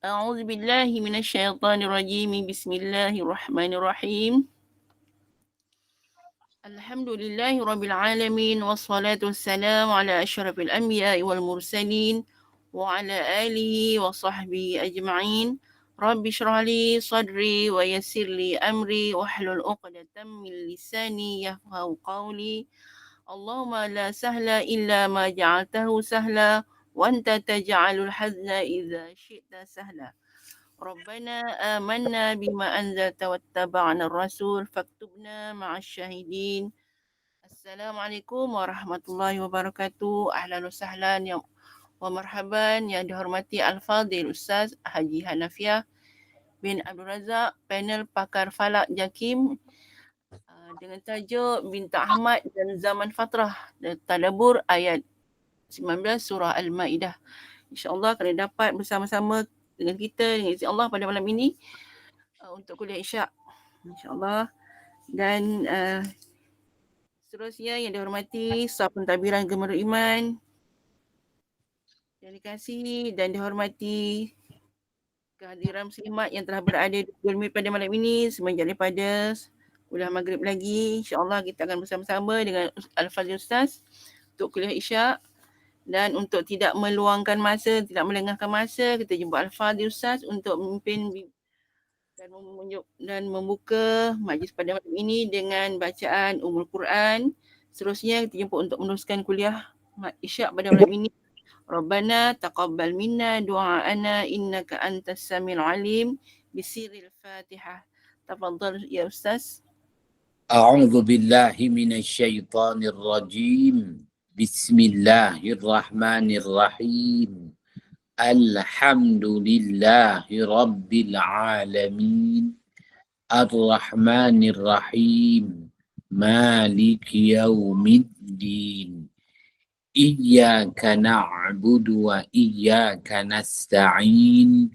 أعوذ بالله من الشيطان الرجيم. بسم الله الرحمن الرحيم. الحمد لله رب العالمين والصلاة والسلام على أشرف الأنبياء والمرسلين وعلى آله وصحبه أجمعين. رب اشرح لي صدري ويسر لي أمري واحلل عقدة من لساني يفقهوا قولي. اللهم لا سهل إلا ما جعلته سهلا وأنت تجعل الحزن إذا شئت سهلا. ربنا آمنا بما أنزلت واتبعنا الرسول فاكتبنا مع الشاهدين. Assalamualaikum warahmatullahi wabarakatuh. Ahlan wa sahlan wa marhaban yang dihormati Al-Fadhil Ustaz Haji Hanafiah bin Abdul Razak, panel pakar falak JAKIM dengan tajuk Binta Ahmad dan Zaman Fatrah dan Tadabbur ayat 19 surah Al-Maidah. InsyaAllah kalian dapat bersama-sama dengan kita dengan izin Allah pada malam ini untuk kuliah Isyak, insyaAllah. Dan seterusnya yang dihormati staf pentadbiran Gemerut Iman, yang dikasihi dan dihormati kehadiran muslimat yang telah berada di Google Meet pada malam ini semenjak daripada kuliah maghrib lagi. InsyaAllah kita akan bersama-sama dengan Al-Fadhil Ustaz untuk kuliah Isyak. Dan untuk tidak meluangkan masa, tidak melengahkan masa, kita jumpa Al-Fadhil Ustaz untuk memimpin dan membuka majlis pada malam ini dengan bacaan Ummul Quran. Seterusnya kita jumpa untuk meneruskan kuliah Isyak pada malam ini. Rabbana taqabbal minna du'aana innaka antas samiul alim. Bisiril Fatihah. Tafadhal ya Ustaz. A'udzu billahi minasyaitonir rajim. Bismillahirrahmanirrahim. Alhamdulillahi rabbil alamin. Ar-Rahmanir Rahim. Maliki yaumiddin. Iyyaka na'budu wa iyyaka nasta'in.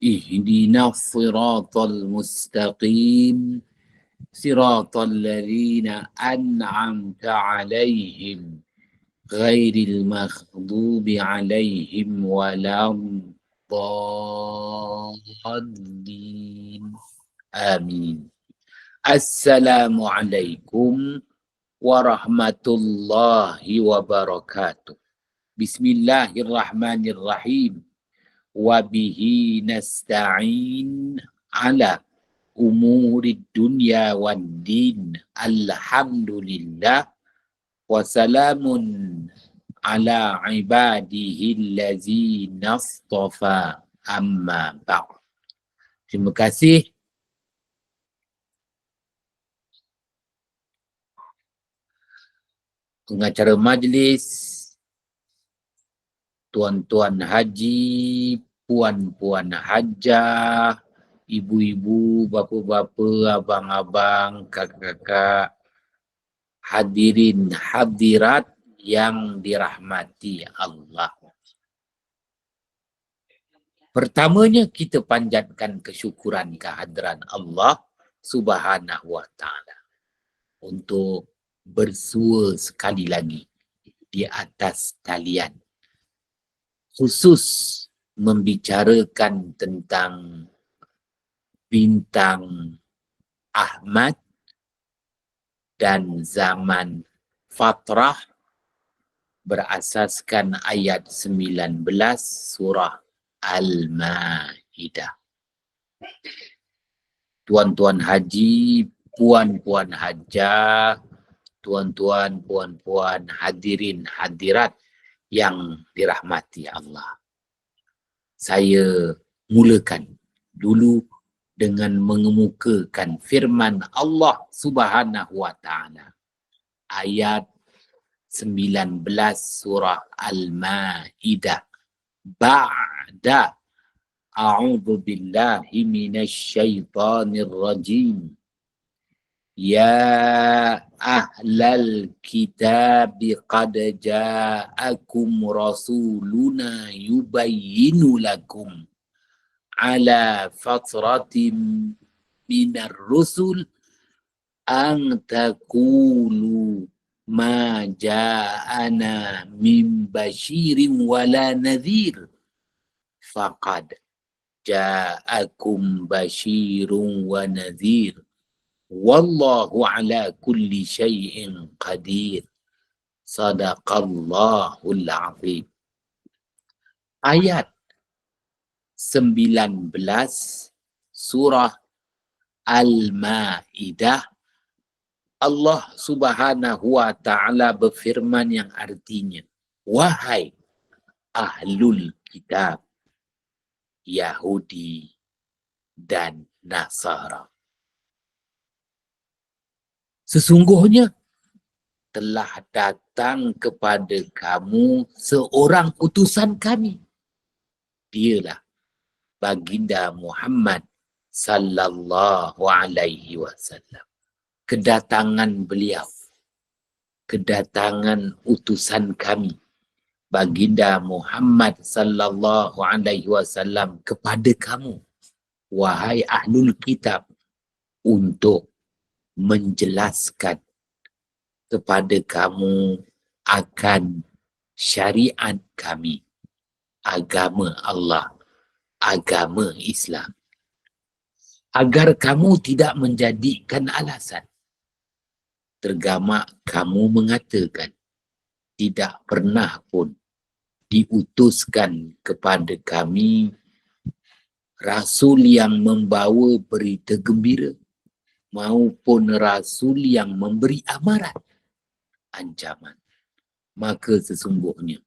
Ihdinas siratal mustaqim. صراط الذين أنعمت عليهم غير المغضوب عليهم ولا الضالين آمين. السلام عليكم ورحمة الله وبركاته. بسم الله الرحمن الرحيم. وبه نستعين على umurid dunya wad din. Alhamdulillah wa salamun ala ibadihi allazina astafa, amma ba'd. Terima kasih pengacara majlis, tuan-tuan haji, puan-puan hajah, ibu-ibu, bapa-bapa, abang-abang, kakak-kakak, hadirin hadirat yang dirahmati Allah. Pertamanya kita panjatkan kesyukuran kehadiran Allah Subhanahu wa taala untuk bersua sekali lagi di atas talian, khusus membicarakan tentang Bintang Ahmad dan Zaman Fatrah berasaskan ayat 19 surah Al-Maidah. Tuan-tuan haji, puan-puan hajah, tuan-tuan, puan-puan, hadirin hadirat yang dirahmati Allah. Saya mulakan dulu dengan mengemukakan firman Allah Subhanahu wa taala. Ayat 19 surah Al-Maidah. Ba'da a'udzu billahi minasyaitonir rajim. Ya ahlal kitab qad ja'akum rasuluna yubayyinu lakum ala fatratin minar rusul an taqulu ma ja'ana min basyirin wala nadhir faqad ja'akum basyirun wa nadhir wallahu ala kulli syai'in qadir. Sadaqallahul azim. Ayat 19 surah Al-Ma'idah, Allah Subhanahu wa ta'ala berfirman yang artinya, wahai ahlul kitab, Yahudi dan Nasara, sesungguhnya telah datang kepada kamu seorang utusan kami. Dialah baginda Muhammad sallallahu alaihi wasallam. Kedatangan beliau, kedatangan utusan kami, baginda Muhammad sallallahu alaihi wasallam kepada kamu, wahai ahlul kitab, untuk menjelaskan kepada kamu akan syariat kami, agama Allah, agama Islam, agar kamu tidak menjadikan alasan. Tergamak kamu mengatakan, tidak pernah pun diutuskan kepada kami Rasul yang membawa berita gembira maupun Rasul yang memberi amaran, ancaman. Maka sesungguhnya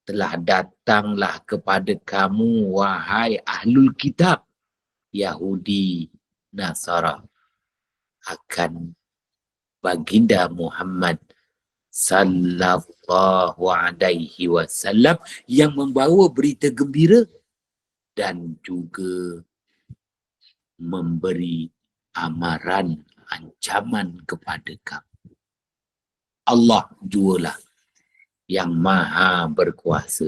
telah datanglah kepada kamu, wahai ahlul kitab, Yahudi, Nasara, akan baginda Muhammad sallallahu alaihi wasallam yang membawa berita gembira dan juga memberi amaran, ancaman kepada kamu. Allah jualah yang maha berkuasa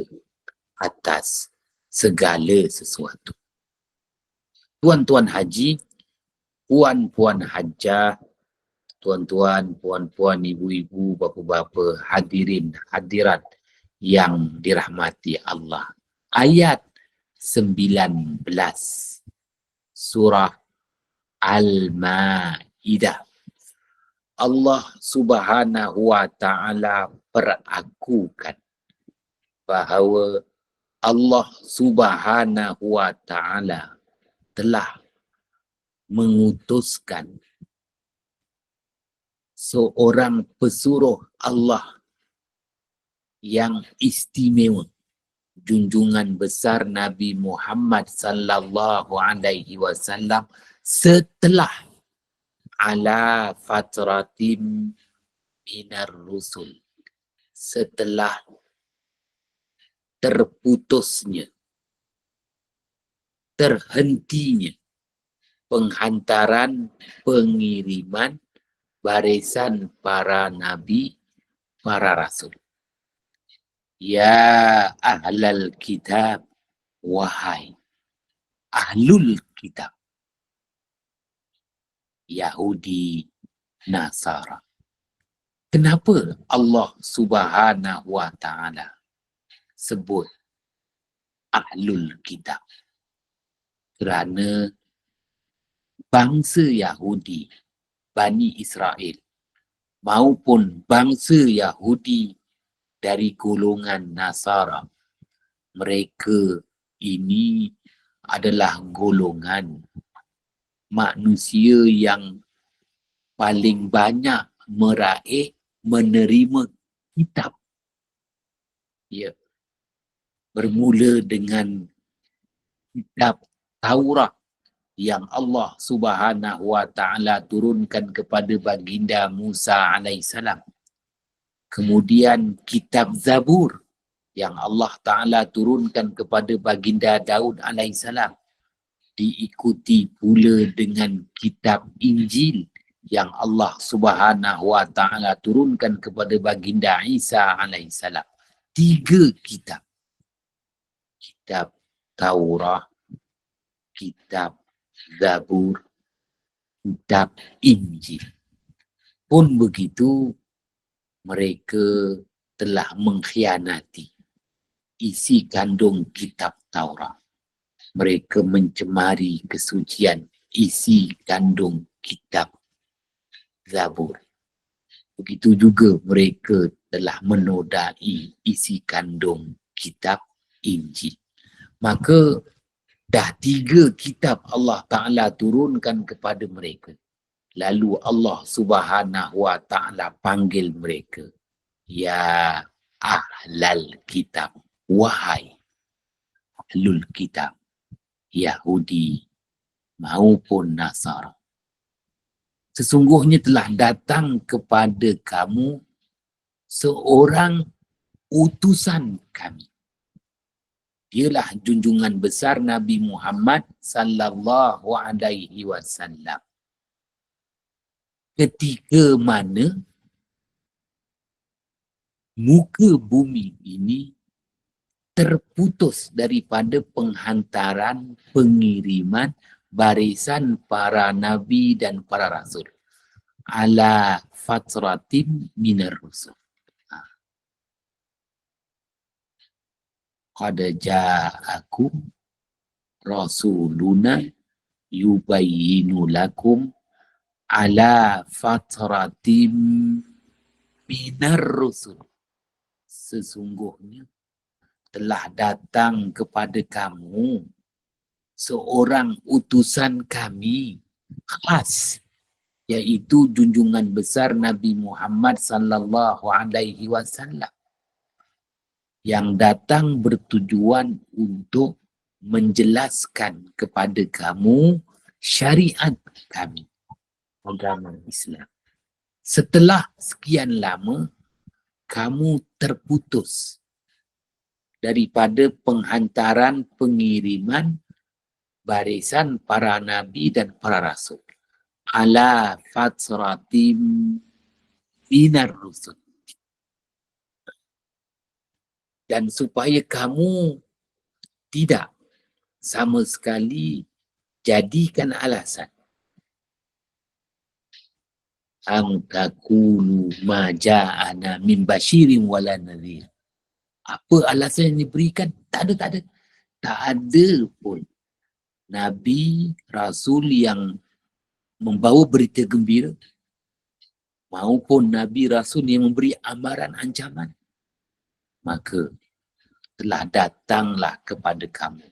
atas segala sesuatu. Tuan-tuan haji, puan-puan hajjah, tuan-tuan, puan-puan, ibu-ibu, bapa-bapa, hadirin, hadirat yang dirahmati Allah. Ayat 19 surah Al-Ma'idah. Allah Subhanahu wa ta'ala perakukan bahawa Allah Subhanahu wa ta'ala telah mengutuskan seorang pesuruh Allah yang istimewa, junjungan besar Nabi Muhammad sallallahu alaihi wasallam, setelah ala fatratim minar rusul, setelah terputusnya, terhentinya penghantaran, pengiriman barisan para nabi, para rasul. Ya ahlal kitab, wahai ahlul kitab, Yahudi, Nasara. Kenapa Allah Subhanahu wa ta'ala sebut ahlul kitab? Kerana bangsa Yahudi, Bani Israel, maupun bangsa Yahudi dari golongan Nasara, mereka ini adalah golongan manusia yang paling banyak meraih, menerima kitab. Ya, bermula dengan kitab Taurat yang Allah Subhanahu wa ta'ala turunkan kepada baginda Musa alaihissalam. Kemudian kitab Zabur yang Allah Ta'ala turunkan kepada baginda Daud alaihissalam. Diikuti pula dengan kitab Injil yang Allah Subhanahu wa ta'ala turunkan kepada baginda Isa alaihissalam. 3 kitab. Kitab Taurat, kitab Zabur, kitab Injil. Pun begitu, mereka telah mengkhianati isi kandung kitab Taurat. mereka mencemari kesucian isi kandung kitab Zabur. Begitu juga mereka telah menodai isi kandung kitab Injil. Maka dah 3 kitab Allah Ta'ala turunkan kepada mereka. Lalu Allah Subhanahu Wa Ta'ala panggil mereka, ya ahlal kitab, wahai ahlul kitab, Yahudi maupun Nasara. Sesungguhnya telah datang kepada kamu seorang utusan kami. Dialah junjungan besar Nabi Muhammad sallallahu alaihi wasallam. Ketika mana muka bumi ini terputus daripada penghantaran, pengiriman barisan para nabi dan para rasul ala fatratin minar rusul. Qad ja'akum rasuluna yubayyinu lakum ala fatratin minar rusul. Sesungguhnya telah datang kepada kamu seorang utusan kami khas, yaitu junjungan besar Nabi Muhammad sallallahu alaihi wasallam, yang datang bertujuan untuk menjelaskan kepada kamu syariat kami, agama Islam. Setelah sekian lama kamu terputus daripada penghantaran, pengiriman barisan para nabi dan para rasul ala fatratim minar rusul, dan supaya kamu tidak sama sekali jadikan alasan am takulu ma ja'ana min basyirin wala nadhir. Apa alasan yang diberikan? Tak ada. Tak ada pun Nabi, Rasul yang membawa berita gembira maupun Nabi, Rasul yang memberi amaran ancaman. Maka telah datanglah kepada kamu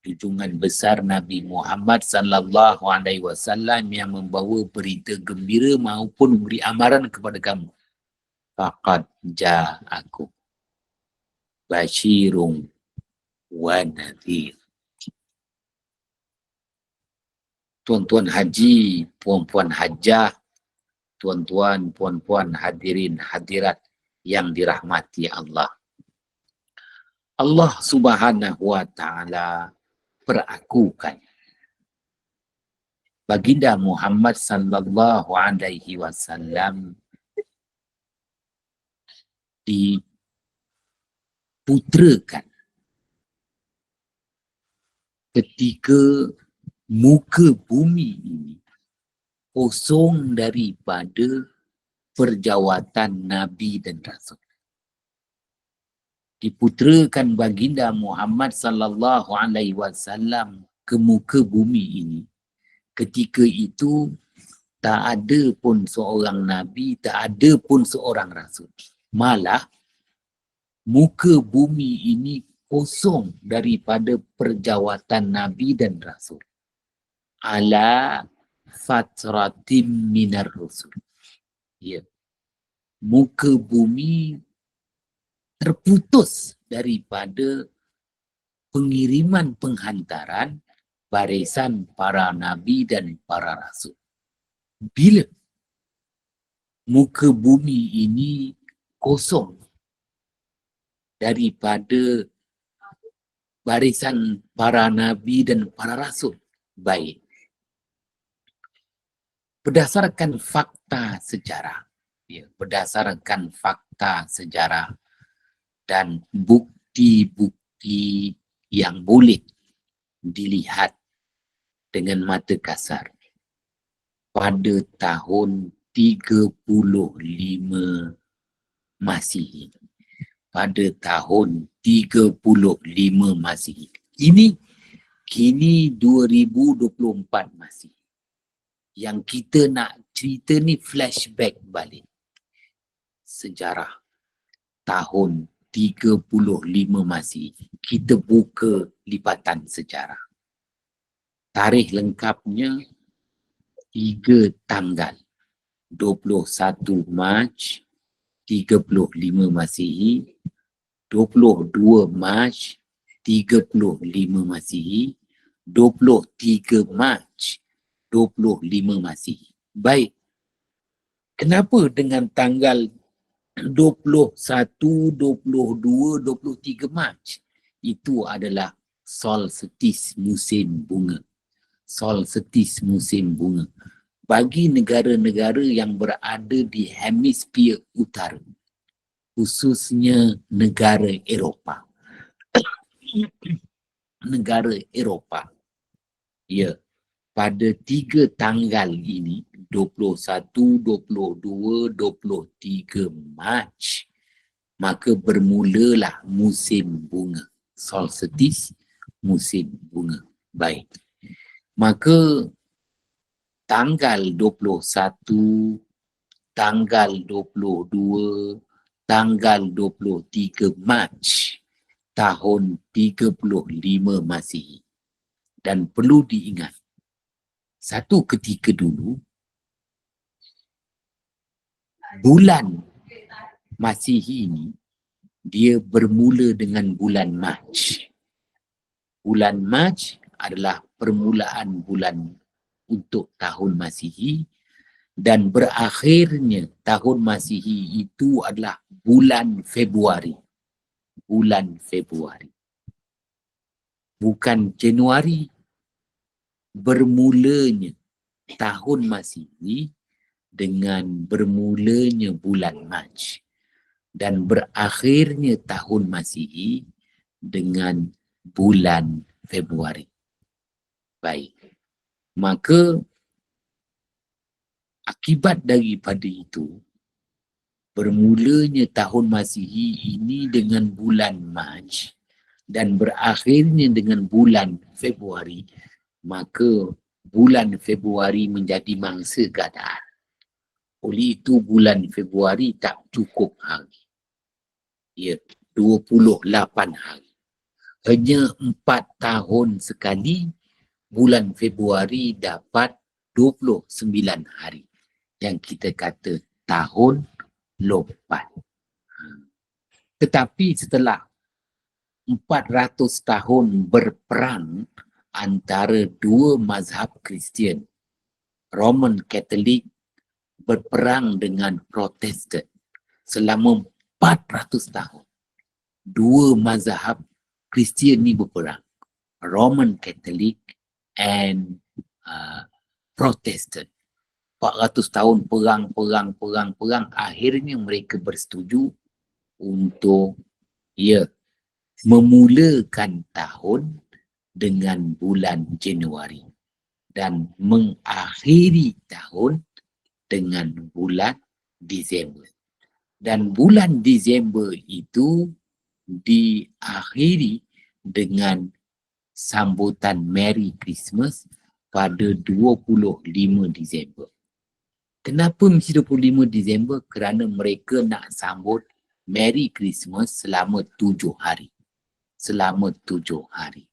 junjungan besar Nabi Muhammad sallallahu alaihi wasallam yang membawa berita gembira maupun memberi amaran kepada kamu. Faqad ja'akum basyirun wa nadhir. Tuan-tuan haji, puan-puan hajah, tuan-tuan, puan-puan hadirin hadirat yang dirahmati Allah. Allah Subhanahu wa Ta'ala perakukan baginda Muhammad sallallahu alaihi wasallam diputrakan ketika muka bumi ini kosong daripada perjawatan Nabi dan Rasul. Diputrakan baginda Muhammad sallallahu alaihi wasallam ke muka bumi ini. Ketika itu tak ada pun seorang Nabi, tak ada pun seorang Rasul. Malah muka bumi ini kosong daripada perjawatan Nabi dan Rasul. Ala fatratim minar rusul. Ya. Muka bumi terputus daripada pengiriman penghantaran barisan para nabi dan para rasul. Bila muka bumi ini kosong daripada barisan para nabi dan para rasul, baik. Berdasarkan fakta sejarah, ya, berdasarkan fakta sejarah dan bukti-bukti yang boleh dilihat dengan mata kasar, pada tahun 35 Masehi, pada tahun 35 Masehi, ini Kini 2024 masih. Yang kita nak cerita ni flashback balik. Sejarah tahun 35 masih. Kita buka lipatan sejarah. Tarikh lengkapnya 3 tanggal 21 Mac 35 Masihi, 22 Mac 35 Masihi, 23 Mac 25 Masihi. Baik. Kenapa dengan tanggal 21, 22, 23 Mac? Itu adalah solstice musim bunga. Solstice musim bunga. Bagi negara-negara yang berada di hemisfer utara, khususnya negara Eropah. Negara Eropah. Ya, pada 3 tanggal ini, 21, 22, 23 Mac, maka bermulalah musim bunga. Solstice, musim bunga. Baik. Maka tanggal 21, tanggal 22, tanggal 23 Mac tahun 35 Masihi. Dan perlu diingat, satu ketika dulu, bulan Masihi ini, dia bermula dengan bulan Mac. Bulan Mac adalah permulaan bulan untuk tahun Masihi, dan berakhirnya tahun Masihi itu adalah bulan Februari. Bulan Februari. Bukan Januari. Bermulanya tahun Masihi dengan bermulanya bulan Mac. Dan berakhirnya tahun Masihi dengan bulan Februari. Baik. Maka akibat daripada itu, bermulanya tahun Masihi ini dengan bulan Mac dan berakhirnya dengan bulan Februari, maka bulan Februari menjadi mangsa gadar. Oleh itu bulan Februari tak cukup hari. Ya, 28 hari. Hanya 4 tahun sekali bulan Februari dapat 29 hari. Yang kita kata tahun lompat. Tetapi setelah 400 tahun berperang antara dua mazhab Kristian, Roman Catholic berperang dengan Protestan selama 400 tahun. Dua mazhab Kristian ni berperang, Roman Catholic and Protestan. 400 tahun perang, akhirnya mereka bersetuju untuk memulakan tahun dengan bulan Januari dan mengakhiri tahun dengan bulan Disember. Dan bulan Disember itu diakhiri dengan sambutan Merry Christmas pada 25 Disember. Kenapa mesti 25 Disember? Kerana mereka nak sambut Merry Christmas selama 7 hari. Selama 7 hari.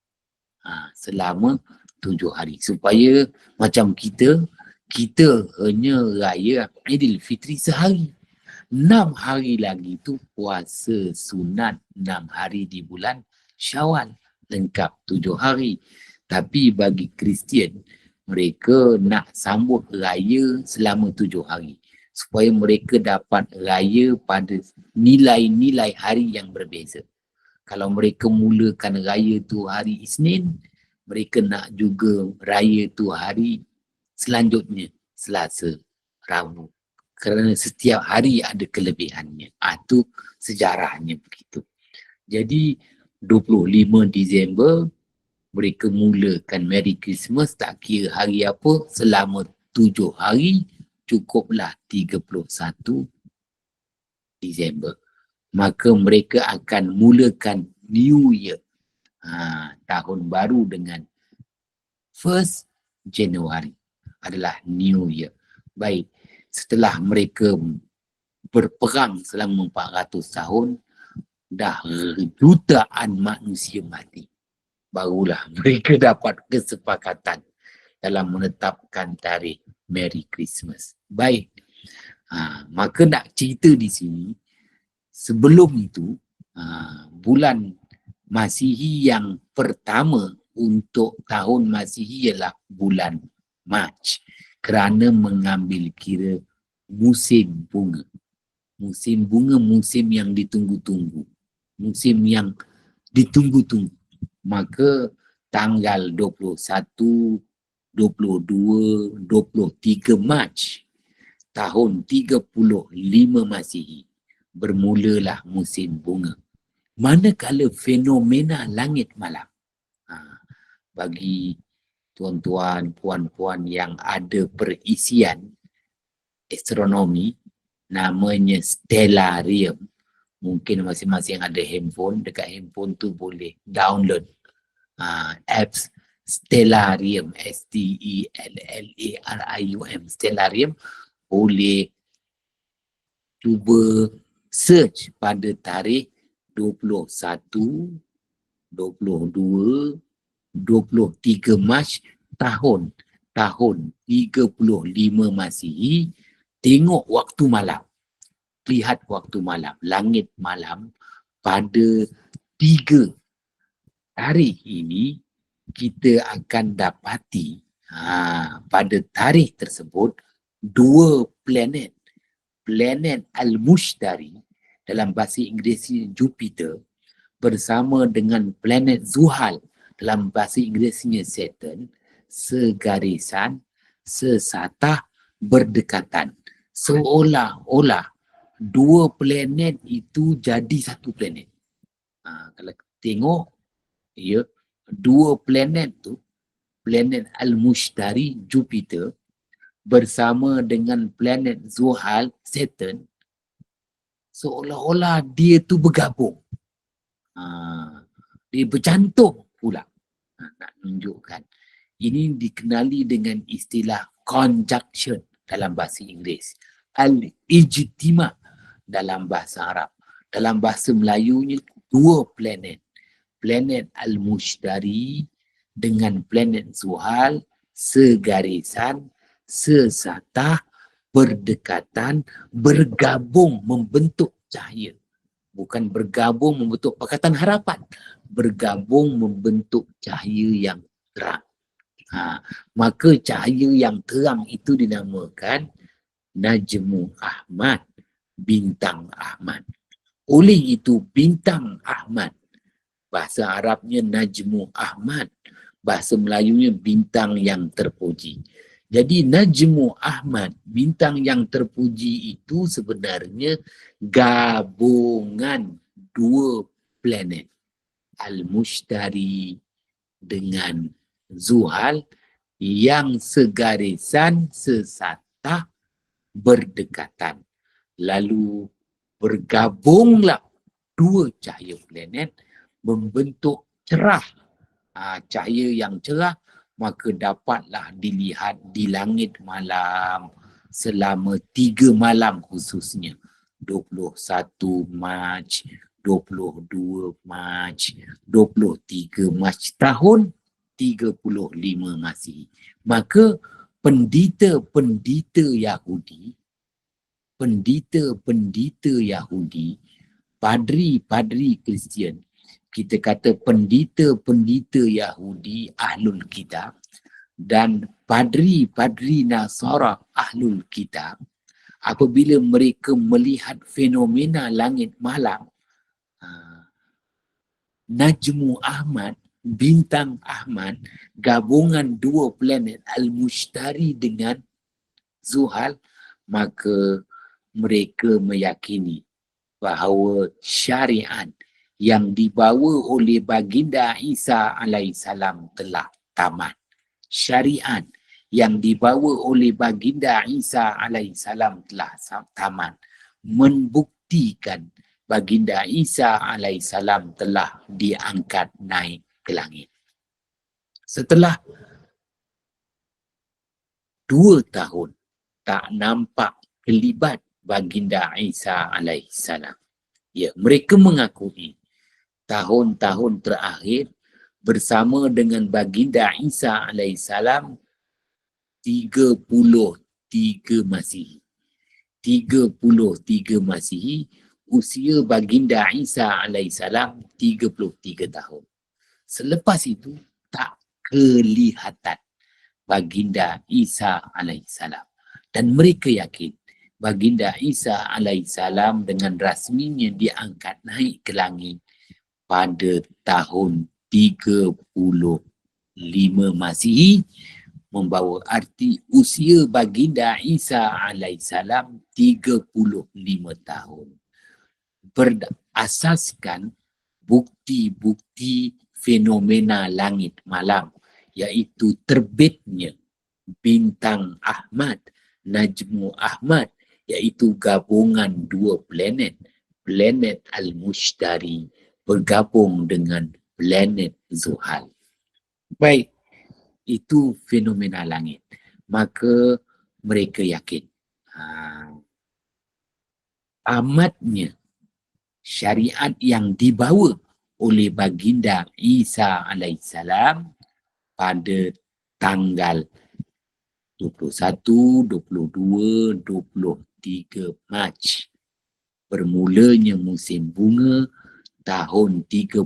Selama 7 hari. Supaya macam kita hanya raya Aidilfitri sehari. 6 hari lagi tu puasa sunat 6 hari di bulan Syawal. Lengkap 7 hari. Tapi bagi Kristian, mereka nak sambut raya selama 7 hari. Supaya mereka dapat raya pada nilai-nilai hari yang berbeza. Kalau mereka mulakan raya tu hari Isnin, mereka nak juga raya tu hari selanjutnya, Selasa, Rabu. Kerana setiap hari ada kelebihannya. Itu sejarahnya begitu. Jadi 25 Disember, mereka mulakan Merry Christmas, tak kira hari apa, selama 7 hari, cukuplah 31 Disember. Maka mereka akan mulakan New Year, tahun baru dengan 1 Januari adalah New Year. Baik, setelah mereka berperang selama 400 tahun, dah jutaan manusia mati. Barulah mereka dapat kesepakatan dalam menetapkan tarikh Merry Christmas. Baik, maka nak cerita di sini, sebelum itu, bulan Masihi yang pertama untuk tahun Masihi ialah bulan Mac, kerana mengambil kira musim bunga. Musim bunga, musim yang ditunggu-tunggu. Musim yang ditunggu-tunggu. Maka tanggal 21, 22, 23 Mac tahun 35 Masihi bermulalah musim bunga. Manakala fenomena langit malam, bagi tuan-tuan, puan-puan yang ada perisian astronomi, namanya stellarium. Mungkin masing-masing ada handphone, dekat handphone tu boleh download apps Stellarium, S-T-E-L-L-A-R-I-U-M, Stellarium. Boleh cuba search pada tarikh 21, 22, 23 Mac tahun 35 Masihi. Tengok waktu malam. Lihat waktu malam, langit malam pada 3 tarikh ini, kita akan dapati pada tarikh tersebut 2 planet. Planet Al-Mushtari, dalam bahasa Inggerisnya Jupiter, bersama dengan planet Zuhal, dalam bahasa Inggerisnya Saturn, segarisan, sesatah, berdekatan. Seolah-olah 2 planet itu jadi satu planet. Kalau tengok, ya, 2 planet tu, planet Al-Mushtari, Jupiter, bersama dengan planet Zuhal, Saturn, seolah-olah dia tu bergabung. Dia bercantum pula. Nak tunjukkan. Ini dikenali dengan istilah conjunction dalam bahasa Inggeris. Al-Ijtima dalam bahasa Arab. Dalam bahasa Melayunya 2 planet. Planet Al-Mushtari dengan planet Zuhal segarisan, sesatah, berdekatan, bergabung membentuk cahaya. Bukan bergabung membentuk Pakatan Harapan. Bergabung membentuk cahaya yang terang. Maka cahaya yang terang itu dinamakan Najmu Ahmad, bintang Ahmad. Oleh itu, bintang Ahmad, bahasa Arabnya Najmu Ahmad, bahasa Melayunya bintang yang terpuji. Jadi Najmu Ahmad, bintang yang terpuji itu sebenarnya gabungan 2 planet, Al-Mushtari dengan Zuhal, yang segarisan, sesatah, berdekatan. Lalu bergabunglah 2 cahaya planet membentuk cerah. Cahaya yang cerah maka dapatlah dilihat di langit malam selama 3 malam khususnya. 21 Mac, 22 Mac, 23 Mac tahun 35 Masihi. Maka pendeta-pendeta Yahudi, padri-padri Kristian, kita kata pendeta-pendeta Yahudi Ahlul Kitab dan padri-padri Nasara Ahlul Kitab, apabila mereka melihat fenomena langit malam, Najmu Ahmad, bintang Ahmad, gabungan 2 planet Al-Mushtari dengan Zuhal, maka mereka meyakini bahawa syariat yang dibawa oleh baginda Isa alaihissalam telah tamat. Syariat yang dibawa oleh baginda Isa alaihissalam telah tamat, membuktikan baginda Isa alaihissalam telah diangkat naik ke langit. Setelah 2 tahun tak nampak kelibat baginda Isa alaihissalam. Ya, mereka mengakui tahun-tahun terakhir bersama dengan baginda Isa alaihissalam 33 Masihi. 33 Masihi, usia baginda Isa alaihissalam 33 tahun. Selepas itu tak kelihatan baginda Isa alaihissalam. Dan mereka yakin baginda Isa alaihissalam dengan rasminya diangkat naik ke langit pada tahun 35 Masihi, membawa arti usia baginda Isa alaihissalam 35 tahun. Berasaskan bukti-bukti fenomena langit malam, iaitu terbitnya bintang Ahmad, Najmu Ahmad, iaitu gabungan dua planet, planet Al-Mushtari bergabung dengan planet Zuhal. Baik, itu fenomena langit. Maka mereka yakin amatnya syariat yang dibawa oleh baginda Isa alaihissalam pada tanggal 21, 22, 23 Mac. Bermulanya musim bunga tahun 35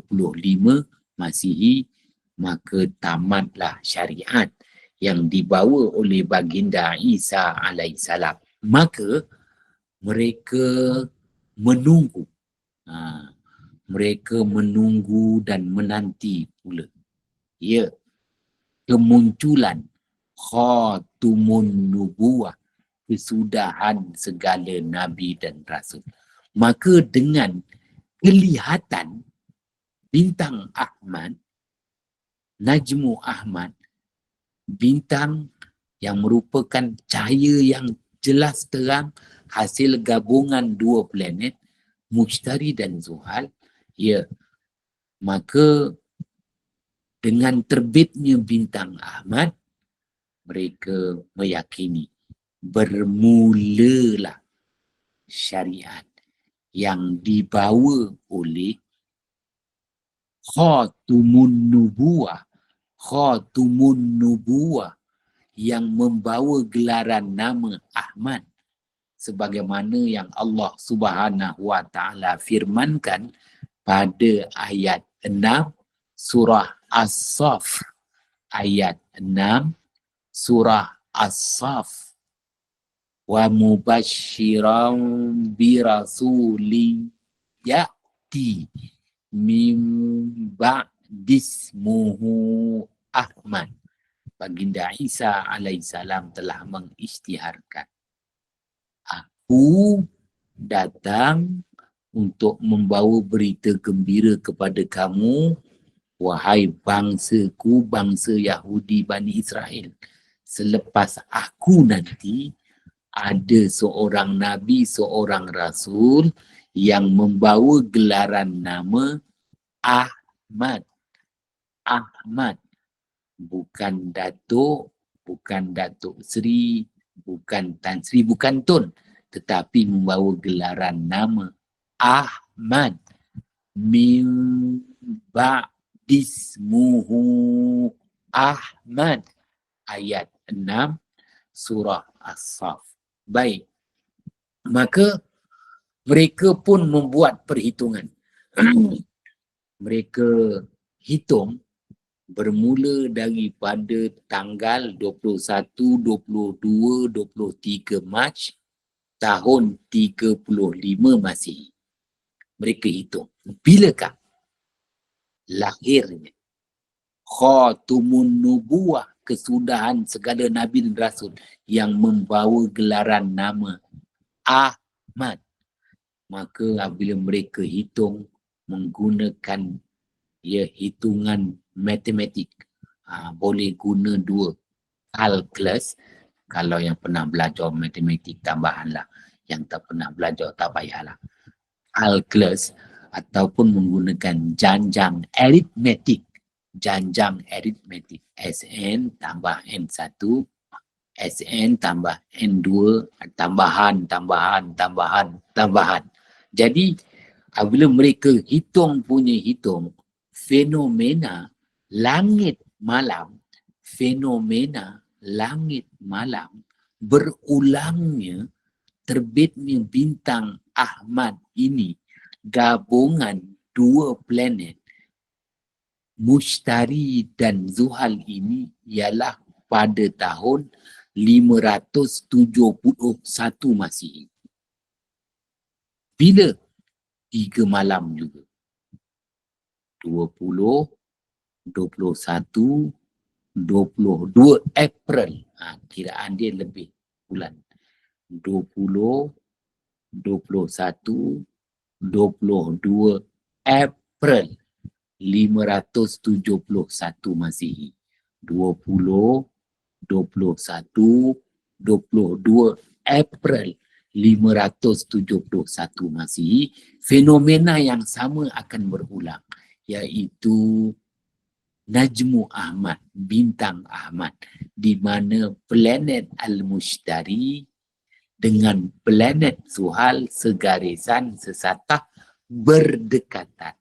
Masihi, maka tamatlah syariat yang dibawa oleh baginda Isa alaihissalam. Maka mereka menunggu. Mereka menunggu dan menanti pula. Ya, kemunculan khatumun nubuwah, kesudahan segala nabi dan rasul. Maka dengan kelihatan bintang Ahmad, Najmu Ahmad, bintang yang merupakan cahaya yang jelas terang hasil gabungan dua planet, Mushtari dan Zuhal, ya, maka dengan terbitnya bintang Ahmad, mereka meyakini bermulalah syariat yang dibawa oleh khatumun nubuwah yang membawa gelaran nama Ahmad, sebagaimana yang Allah Subhanahu wa taala firmankan pada ayat 6 surah As-Saff, ayat 6 surah As-Saff, wa mubasysyiran bi rasulin ya'ti min ba'dismuhu Ahmad. Baginda Isa alaihissalam telah mengisytiharkan, aku datang untuk membawa berita gembira kepada kamu, wahai bangsaku, bangsa Yahudi Bani Israel. Selepas aku nanti ada seorang Nabi, seorang Rasul yang membawa gelaran nama Ahmad. Ahmad. Bukan Datuk, bukan Datuk Seri, bukan Tan Sri, bukan Tun. Tetapi membawa gelaran nama Ahmad. Min ba'dismuhu Ahmad. Ayat 6 surah As-Saff. Baik. Maka mereka pun membuat perhitungan. Mereka hitung bermula daripada tanggal 21, 22, 23 Mac tahun 35 Masihi. Mereka hitung bilakah lahirnya khatumun nubuwah, kesudahan segala nabi dan rasul yang membawa gelaran nama Ahmad. Maka apabila mereka hitung menggunakan hitungan matematik, boleh guna dua kalkulus. Kalau yang pernah belajar matematik tambahan lah, yang tak pernah belajar tak payahlah. Kalkulus ataupun menggunakan janjang aritmetik. Janjang aritmetik, SN tambah N1 SN tambah N2, tambahan. Jadi, apabila mereka hitung fenomena langit malam berulangnya terbitnya bintang Ahmad ini, gabungan dua planet Mushtari dan Zuhal ini ialah pada tahun 571 Masihi. Bila? 3 malam juga. 20, 21, 22 April. Kiraan dia lebih bulan. 20, 21, 22 April 571 Masihi. 20, 21, 22 April 571 Masihi, fenomena yang sama akan berulang, iaitu Najmu Ahmad, bintang Ahmad, di mana planet Al-Mushtari dengan planet Zuhal segarisan sesatah berdekatan.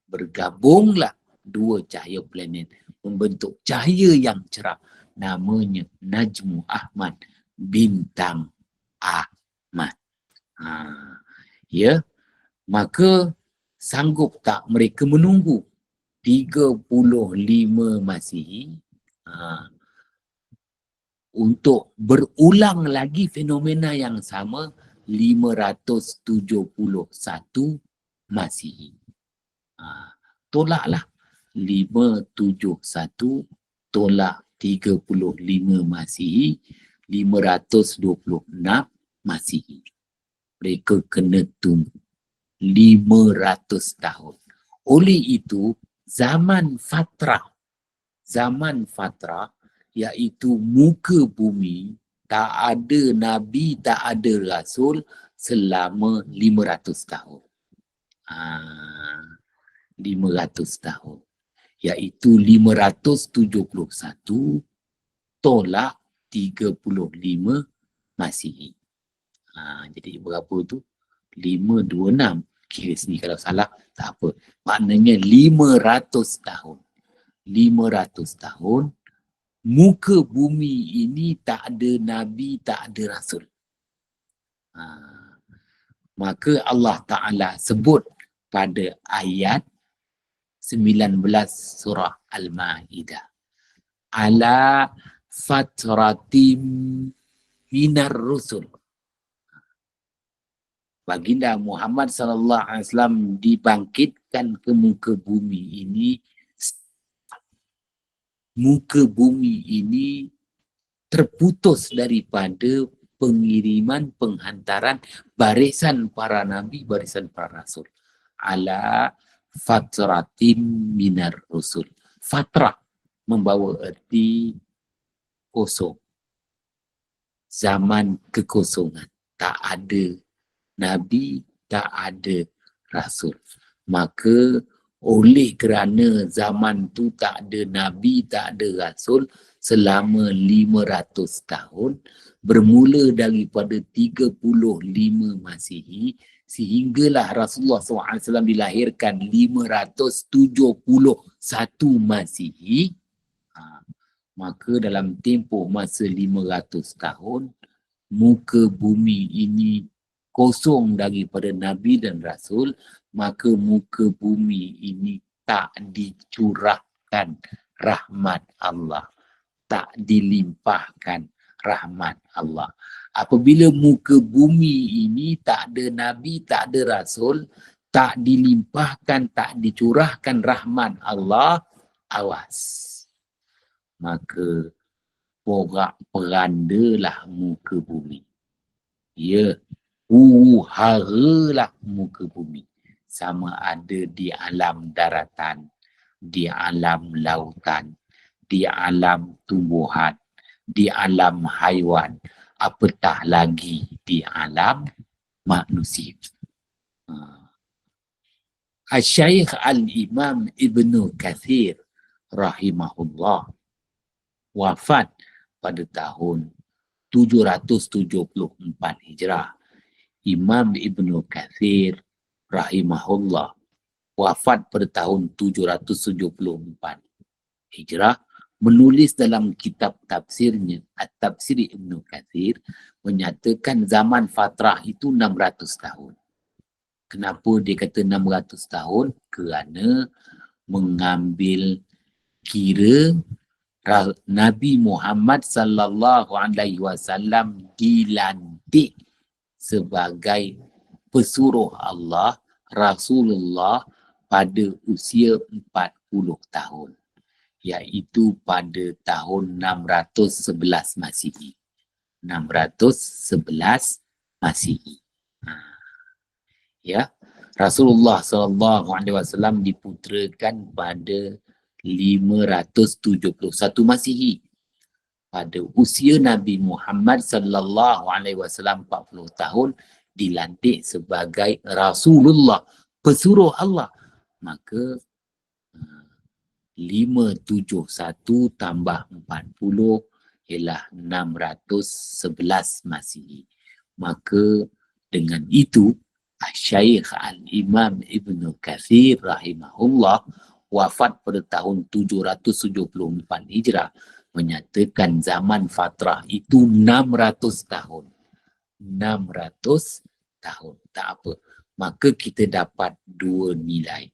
Bergabunglah dua cahaya planet membentuk cahaya yang cerah, namanya Najmu Ahmad, bintang Ahmad. Ya, maka sanggup tak mereka menunggu 35 Masihi untuk berulang lagi fenomena yang sama 571 Masihi. Tolaklah 571 tolak 35 Masihi, 526 Masihi. Mereka kena tunggu 500 tahun. Oleh itu, zaman fatrah iaitu muka bumi, tak ada Nabi, tak ada Rasul selama 500 tahun. 500 tahun. Iaitu 571 tolak 35 Masihi. Jadi berapa tu? 526. Kira sini kalau salah, tak apa. Maknanya 500 tahun. 500 tahun. Muka bumi ini tak ada Nabi, tak ada Rasul. Maka Allah Ta'ala sebut pada ayat 19 surah Al-Ma'idah. Ala fatratim minar rusul. Baginda Muhammad SAW dibangkitkan ke muka bumi ini. Muka bumi ini terputus daripada penghantaran barisan para nabi, barisan para rasul. Ala fatratim minar rusul. Fatrah membawa erti kosong. Zaman kekosongan. Tak ada nabi, tak ada rasul. Maka oleh kerana zaman tu tak ada Nabi, tak ada Rasul selama 500 tahun, bermula daripada 35 Masihi, sehinggalah Rasulullah SAW dilahirkan 571 Masihi, maka dalam tempoh masa 500 tahun, muka bumi ini kosong daripada Nabi dan Rasul, maka muka bumi ini tak dicurahkan rahmat Allah, tak dilimpahkan rahmat Allah. Apabila muka bumi ini tak ada Nabi, tak ada Rasul, tak dilimpahkan, tak dicurahkan rahmat Allah, awas. Maka porak-perandalah muka bumi. Ya, haralah muka bumi. Sama ada di alam daratan, di alam lautan, di alam tumbuhan, di alam haiwan, apatah lagi di alam manusia. Al-Syaikh Al-Imam Ibnu Kathir rahimahullah wafat pada tahun 774 Hijrah. Imam Ibnu Katsir rahimahullah wafat pada tahun 774 Hijrah, menulis dalam kitab tafsirnya At-Tafsir Ibnu Katsir menyatakan zaman fatrah itu 600 tahun. Kenapa dia kata 600 tahun? Kerana mengambil kira Nabi Muhammad sallallahu alaihi wasallam dilantik sebagai pesuruh Allah, Rasulullah, pada usia 40 tahun, iaitu pada tahun 611 Masihi. 611 Masihi. Ya, Rasulullah sallallahu alaihi wasallam diputerakan pada 571 Masihi. Pada usia Nabi Muhammad sallallahu alaihi wasallam 40 tahun dilantik sebagai Rasulullah, pesuruh Allah. Maka 571 tambah 40 ialah 611 Masihi. Maka dengan itu Syekh Al-Imam Ibnu Katsir rahimahullah wafat pada tahun 774 Hijrah menyatakan zaman fatrah itu 600 tahun. 600 tahun. Tak apa. Maka kita dapat dua nilai.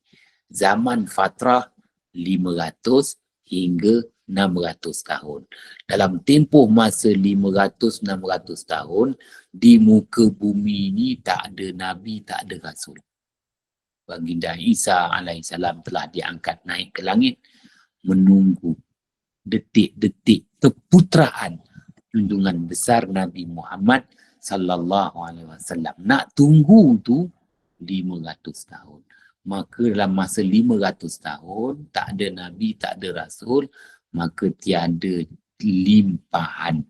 Zaman fatrah 500 hingga 600 tahun. Dalam tempoh masa 500-600 tahun, di muka bumi ini tak ada Nabi, tak ada Rasul. Baginda Isa alaihissalam telah diangkat naik ke langit menunggu detik-detik keputeraan junjungan besar Nabi Muhammad sallallahu alaihi wasallam. Nak tunggu tu 500 tahun. Maka dalam masa 500 tahun tak ada Nabi, tak ada Rasul, maka tiada limpahan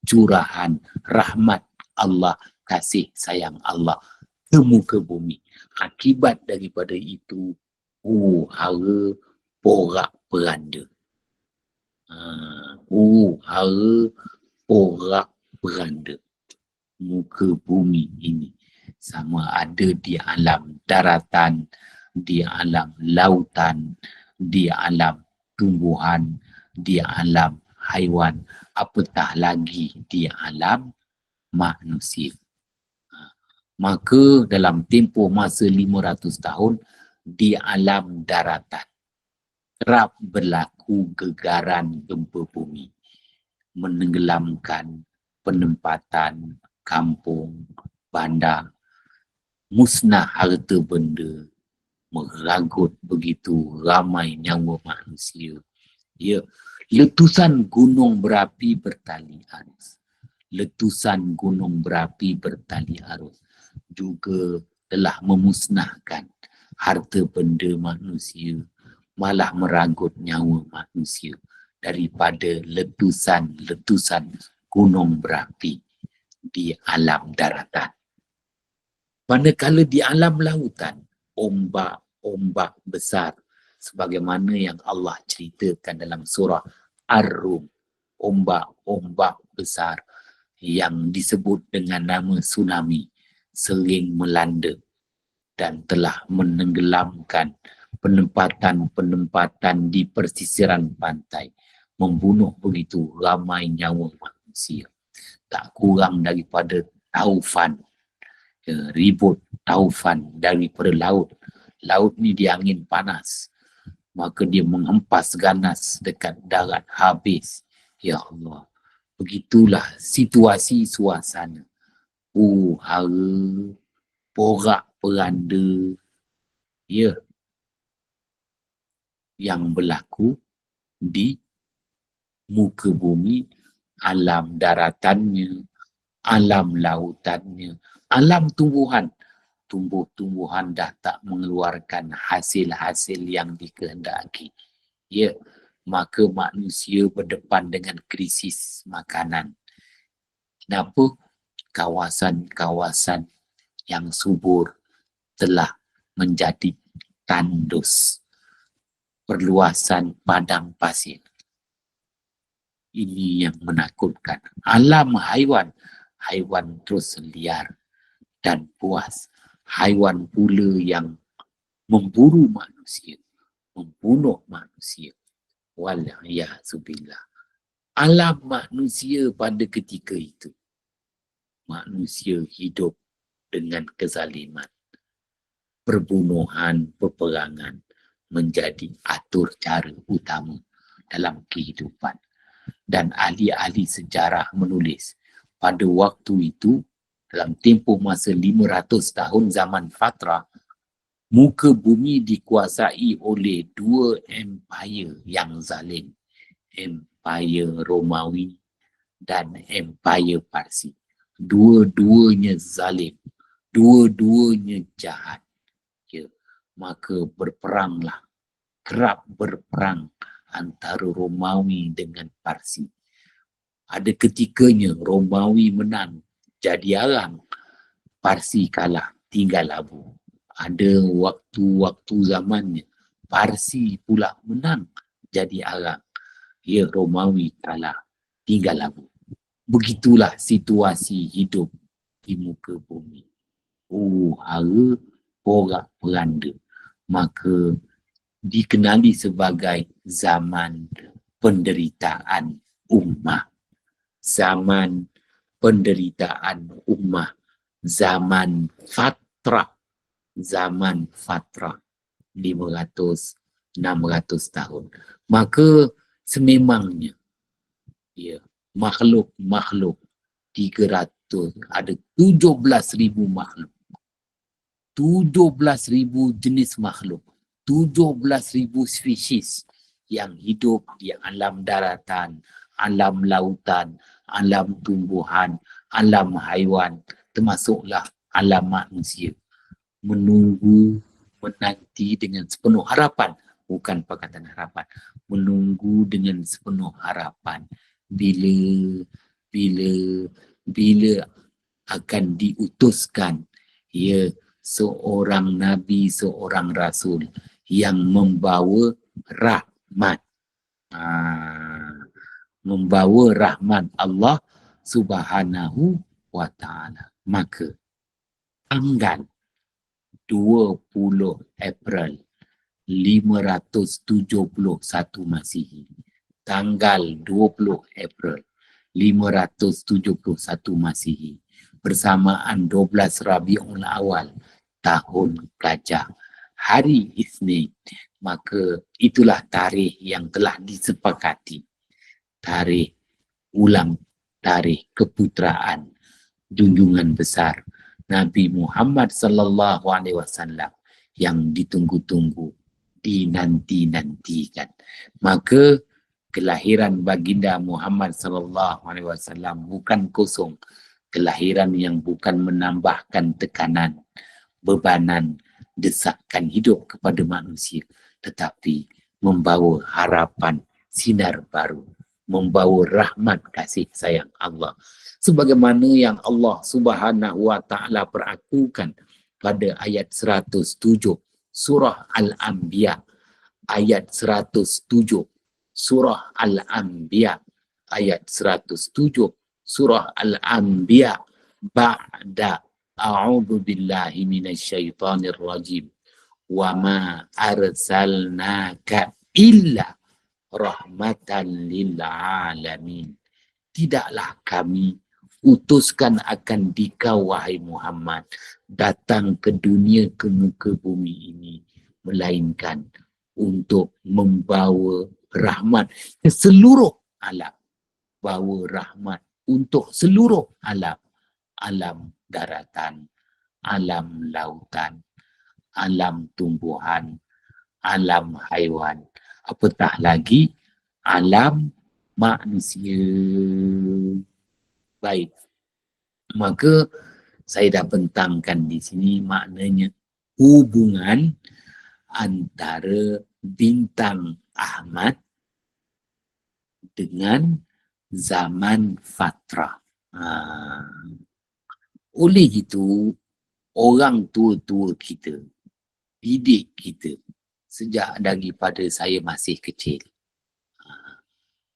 curahan rahmat Allah, kasih sayang Allah ke muka bumi. Akibat daripada itu, hara porak-peranda. Hara porak-peranda muka bumi ini. Sama ada di alam daratan, di alam lautan, di alam tumbuhan, di alam haiwan, apatah lagi di alam manusia. Maka dalam tempoh masa 500 tahun di alam daratan kerap berlaku gegaran gempa bumi, menenggelamkan penempatan kampung, bandar, musnah harta benda, meragut begitu ramai nyawa manusia. Ya, letusan gunung berapi bertali arus. Letusan gunung berapi bertali arus juga telah memusnahkan harta benda manusia, malah meragut nyawa manusia daripada letusan-letusan gunung berapi di alam daratan. Manakala di alam lautan, ombak-ombak besar sebagaimana yang Allah ceritakan dalam surah Ar-Rum, ombak-ombak besar yang disebut dengan nama tsunami sering melanda dan telah menenggelamkan penempatan-penempatan di persisiran pantai, membunuh begitu ramai nyawa manusia. Tak kurang daripada taufan, ribut taufan daripada laut. Laut ni dia angin panas, maka dia menghempas ganas dekat darat habis. Ya Allah, begitulah situasi suasana. Hara porak-peranda, ya, yang berlaku di muka bumi, alam daratannya, alam lautannya, alam tumbuhan. Tumbuh-tumbuhan dah tak mengeluarkan hasil-hasil yang dikehendaki. Ya, maka manusia berdepan dengan krisis makanan. Kenapa? Kawasan-kawasan yang subur telah menjadi tandus. Perluasan padang pasir. Ini yang menakutkan. Alam haiwan, haiwan terus liar dan puas. Haiwan pula yang memburu manusia, membunuh manusia. Wal'iyahzubillah. Alam manusia pada ketika itu, manusia hidup dengan kezaliman. Perbunuhan, peperangan menjadi atur cara utama dalam kehidupan. Dan ahli-ahli sejarah menulis pada waktu itu, dalam tempoh masa 500 tahun zaman Fatra, muka bumi dikuasai oleh dua empire yang zalim. Empire Romawi dan Empire Parsi. Dua-duanya zalim. Dua-duanya jahat. Ya, maka berperanglah. Kerap berperang antara Romawi dengan Parsi. Ada ketikanya Romawi menang, jadi arang. Parsi kalah, tinggal abu. Ada waktu-waktu zamannya, Parsi pula menang, jadi arang. Ya, Romawi kalah, tinggal abu. Begitulah situasi hidup di muka bumi. Hara porak-poranda. Maka dikenali sebagai zaman penderitaan ummah. Zaman penderitaan ummah. Zaman Fatra. Zaman Fatra. 500-600 tahun. Maka sememangnya, ya, makhluk-makhluk 300, ada 17,000 makhluk. 17,000 jenis makhluk. 17,000 spesies yang hidup di alam daratan, alam lautan, alam tumbuhan, alam haiwan, termasuklah alam manusia. Menunggu, menanti dengan sepenuh harapan, bukan perkataan harapan, menunggu dengan sepenuh harapan bila akan diutuskan, ya, seorang nabi, seorang rasul yang membawa rahmat. Membawa rahmat Allah Subhanahu wa ta'ala. Maka tanggal 20 April 571 Masihi. Tanggal 20 April 571 Masihi. Bersamaan 12 Rabiul Awal tahun Gajah, hari Isnin. Maka itulah tarikh yang telah disepakati. Tarikh ulang, tarikh keputeraan junjungan besar Nabi Muhammad sallallahu alaihi wasallam yang ditunggu-tunggu, dinanti-nantikan. Maka kelahiran baginda Muhammad sallallahu alaihi wasallam bukan kosong, kelahiran yang bukan menambahkan tekanan, bebanan, desakan hidup kepada manusia, tetapi membawa harapan, sinar baru, membawa rahmat kasih sayang Allah. Sebagaimana yang Allah Subhanahu wa ta'ala perakukan pada ayat 107 surah Al-Anbiya. Ayat 107 surah Al-Anbiya. Ayat 107 surah Al-Anbiya. Ba'da a'udhu billahi minasyaitanir rajim. Wa ma arsalnaka illa rahmatan lil alamin. Tidaklah kami utuskan akan dikau wahai Muhammad datang ke dunia, ke muka bumi ini, melainkan untuk membawa rahmat ke seluruh alam. Bawa rahmat untuk seluruh alam. Alam daratan, alam lautan, alam tumbuhan, alam haiwan, apatah lagi alam manusia. Baik. Maka saya dah bentangkan di sini maknanya hubungan antara bintang Ahmad dengan zaman Fatra. Oleh itu, orang tua-tua kita, didik kita sejak daripada saya masih kecil.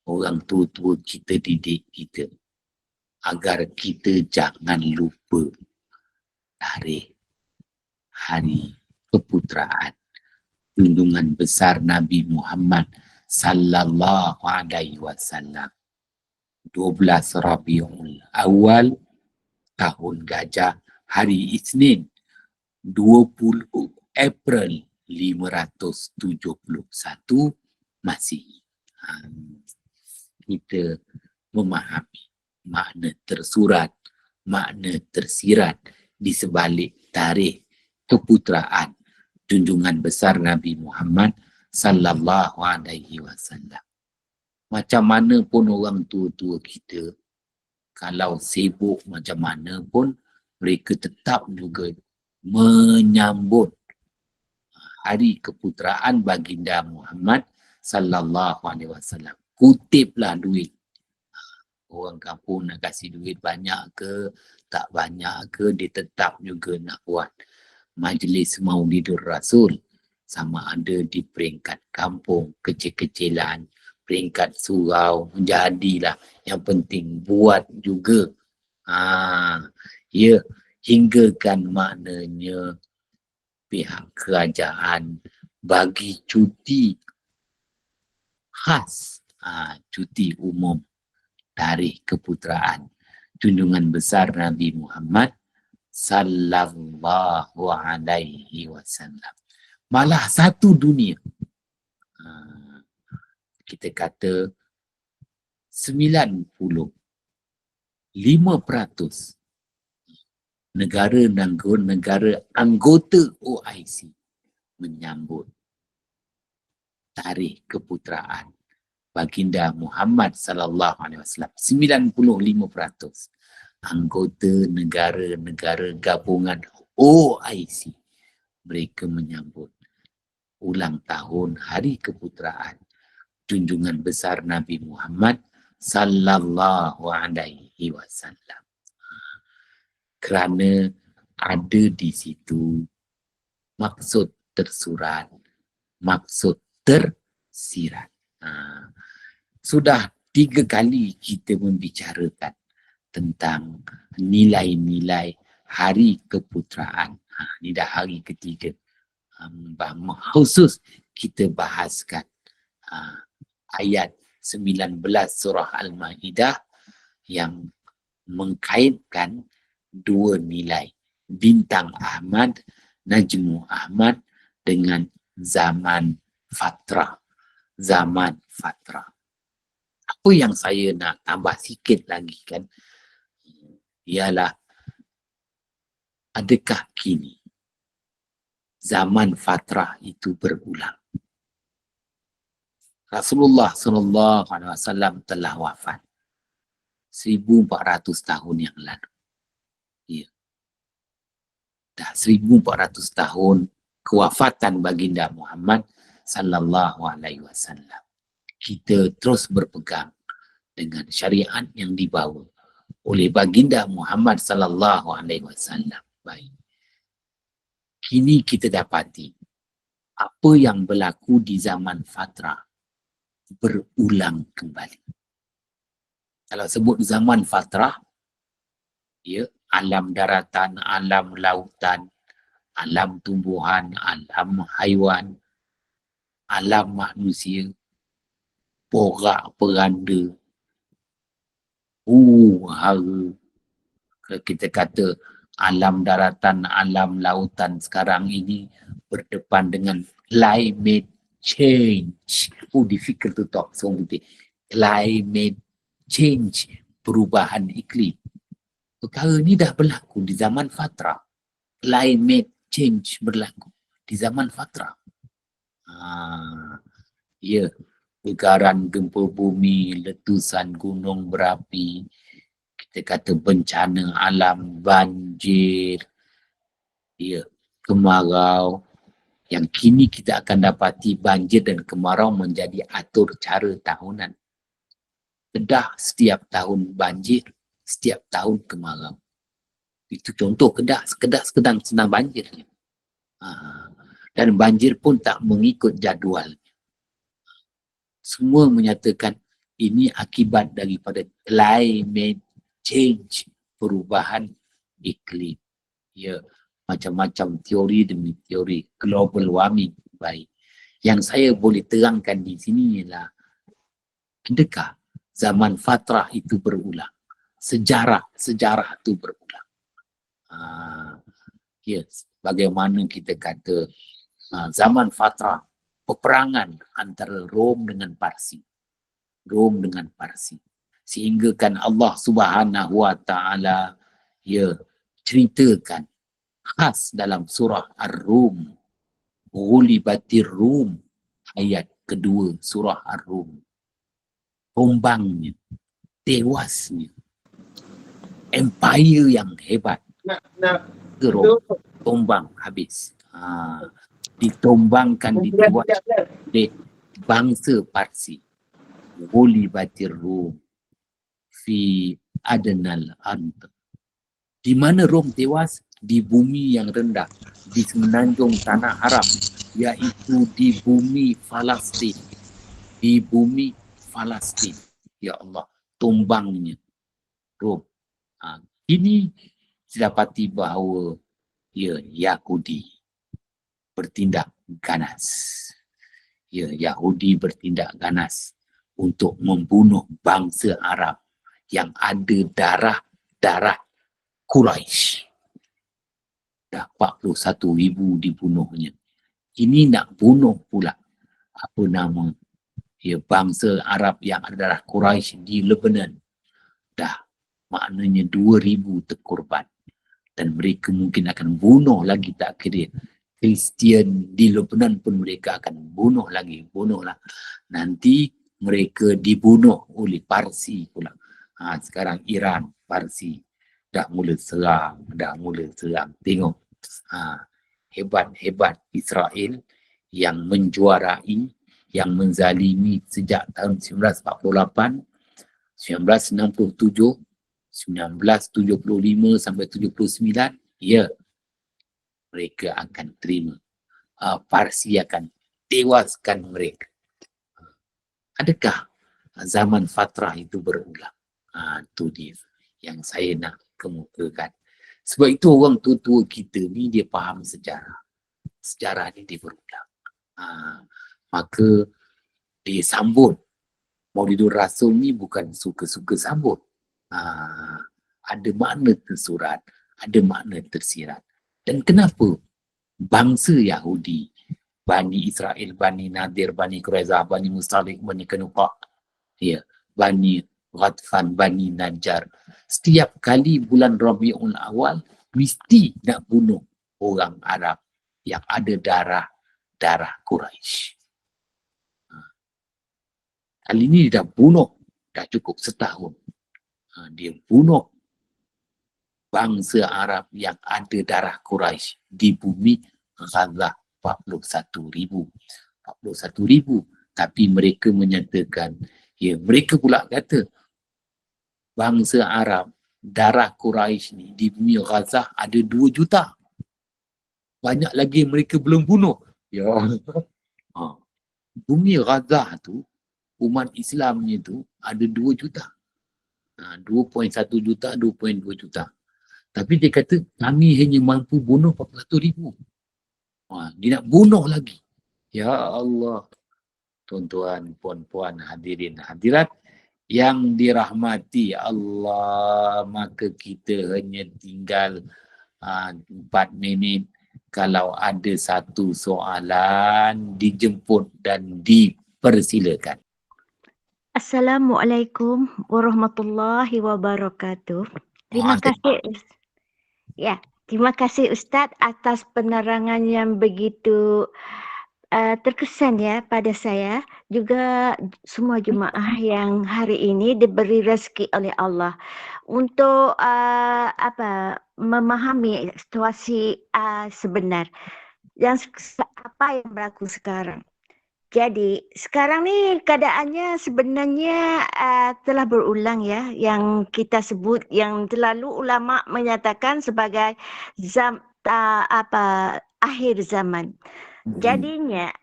orang tua-tua kita didik kita agar kita jangan lupa tarikh hari keputeraan junjungan besar Nabi Muhammad sallallahu alaihi wasallam 12 Rabiul Awal tahun gajah hari Isnin 20 April 571 Masihi. Kita memahami makna tersurat, makna tersirat di sebalik tarikh keputeraan junjungan besar Nabi Muhammad sallallahu alaihi wasallam. Macam mana pun orang tua-tua kita, kalau sibuk macam mana pun, mereka tetap juga menyambut hari keputeraan baginda Muhammad sallallahu alaihi wasallam. Kutiplah duit. Orang kampung nak kasih duit banyak ke, tak banyak ke, dia tetap juga nak buat majlis Maulidur Rasul. Sama ada di peringkat kampung, kecil-kecilan, peringkat surau, jadilah. Yang penting buat juga. Ya, hinggakan maknanya pihak kerajaan bagi cuti khas, cuti umum tarikh keputeraan junjungan besar Nabi Muhammad sallallahu alaihi wasallam. Malah satu dunia. Kita kata 95% negara anggota OIC menyambut tarikh keputeraan baginda Muhammad sallallahu alaihi wasallam. 95% anggota negara-negara gabungan OIC mereka menyambut ulang tahun hari keputeraan junjungan besar Nabi Muhammad sallallahu alaihi wasallam. Kerana ada di situ maksud tersurat, maksud tersirat. Sudah 3 kali kita membicarakan tentang nilai-nilai hari keputeraan. Ini dah hari ketiga. Khusus kita bahaskan ayat 19 surah Al-Ma'idah yang mengkaitkan 2 nilai. Bintang Ahmad, Najmu Ahmad dengan zaman fatrah. Zaman fatrah. Apa yang saya nak tambah sikit lagi kan, ialah adakah kini zaman fatrah itu berulang? Rasulullah sallallahu alaihi wasallam telah wafat 1400 tahun yang lalu. Ya. Dah 1400 tahun kewafatan baginda Muhammad sallallahu alaihi wasallam. Kita terus berpegang dengan syariat yang dibawa oleh baginda Muhammad sallallahu alaihi wasallam. Baik. Kini kita dapati apa yang berlaku di zaman fatrah berulang kembali. Kalau sebut zaman fatrah, ya, alam daratan, alam lautan, alam tumbuhan, alam haiwan, alam manusia, porak peranda, hara. Kalau kita kata alam daratan, alam lautan sekarang ini berdepan dengan climate change. Difficult to talk. So, climate change, perubahan iklim. Perkara ni dah berlaku di zaman fatrah. Climate change berlaku di zaman fatrah. Ya, gegaran gempa bumi, letusan gunung berapi, kita kata bencana alam, banjir, ya, kemarau. Yang kini kita akan dapati banjir dan kemarau menjadi atur cara tahunan. Kedah setiap tahun banjir, setiap tahun kemarau. Itu contoh Kedah sedang banjir. Dan banjir pun tak mengikut jadual. Semua menyatakan Ini akibat daripada climate change, perubahan iklim. Ya, macam-macam teori demi teori global warming. Baik. Yang saya boleh terangkan di sini ialah adakah zaman fatrah itu berulang? Sejarah itu berulang. Yes, bagaimana kita kata zaman fatrah peperangan antara Rom dengan Parsi. Sehingga kan Allah Subhanahu wa taala ceritakan khas dalam surah Ar-Rum, Ghulibatir Rum, ayat kedua surah Ar-Rum. Tumbangnya, tewasnya empire yang hebat. Rom tumbang habis. Ditumbangkan, ditewas oleh bangsa Parsi. Ghulibatir Rum fi adnal ard. Di mana Rom tewas? Di bumi yang rendah, di semenanjung tanah Arab, iaitu di bumi Palestin. Ya Allah, tumbangnya Rom. Ini didapati bahawa Yahudi bertindak ganas. Yahudi bertindak ganas untuk membunuh bangsa Arab yang ada darah Quraisy. Dah 41,000 dibunuhnya. Ini nak bunuh pula bangsa Arab yang ada darah Quraisy di Lebanon. Dah maknanya 2,000 terkorban. Dan mereka mungkin akan bunuh lagi, tak kira Kristian di Lebanon pun mereka akan bunuh lagi. Nanti mereka dibunuh oleh Parsi pula. Sekarang Iran, Parsi dah mula serang. Tengok hebat Israel yang menjuarai, yang menzalimi sejak tahun 1948, 1967, 1975 sampai 79. Mereka akan terima. Parsi akan tewaskan mereka. Adakah zaman fatrah itu berulang? Itu dia yang saya nak kemukakan. Sebab itu orang tua-tua kita ni dia faham sejarah. Sejarah ni dia berulang. Maka dia sambut Maulidur Rasul ni bukan suka-suka sambut. Ada makna tersurat, ada makna tersirat. Dan kenapa bangsa Yahudi, Bani Israel, Bani Nadir, Bani Quraizah, Bani Mustalik, Bani Qanuqa, Bani Ghatfan, Bani Najjar, setiap kali bulan Rabiul Awal mesti nak bunuh orang Arab yang ada darah Quraisy. Kali ini dia dah bunuh, dah cukup setahun. Dia bunuh bangsa Arab yang ada darah Quraisy di bumi Gaza 41,000. Tapi mereka menyatakan, mereka pula kata bangsa Arab darah Quraisy ni di bumi Gaza ada 2 juta. Banyak lagi mereka belum bunuh. Bumi Gaza tu, umat Islamnya tu ada 2 juta. 2.1 juta, 2.2 juta. Tapi dia kata kami hanya mampu bunuh 41,000. Dia nak bunuh lagi. Ya Allah. Tuan-tuan, puan-puan, hadirin, hadirat yang dirahmati Allah, maka kita hanya tinggal 4 minit. Kalau ada satu soalan, dijemput dan dipersilakan. Assalamualaikum warahmatullahi wabarakatuh. Terima kasih. Terima kasih Ustaz atas penerangan yang begitu terkesan pada saya. Juga semua jemaah yang hari ini diberi rezeki oleh Allah untuk memahami situasi sebenar yang apa yang berlaku sekarang. Jadi sekarang ni keadaannya sebenarnya telah berulang yang kita sebut, yang terlalu ulama menyatakan sebagai akhir zaman. Jadinya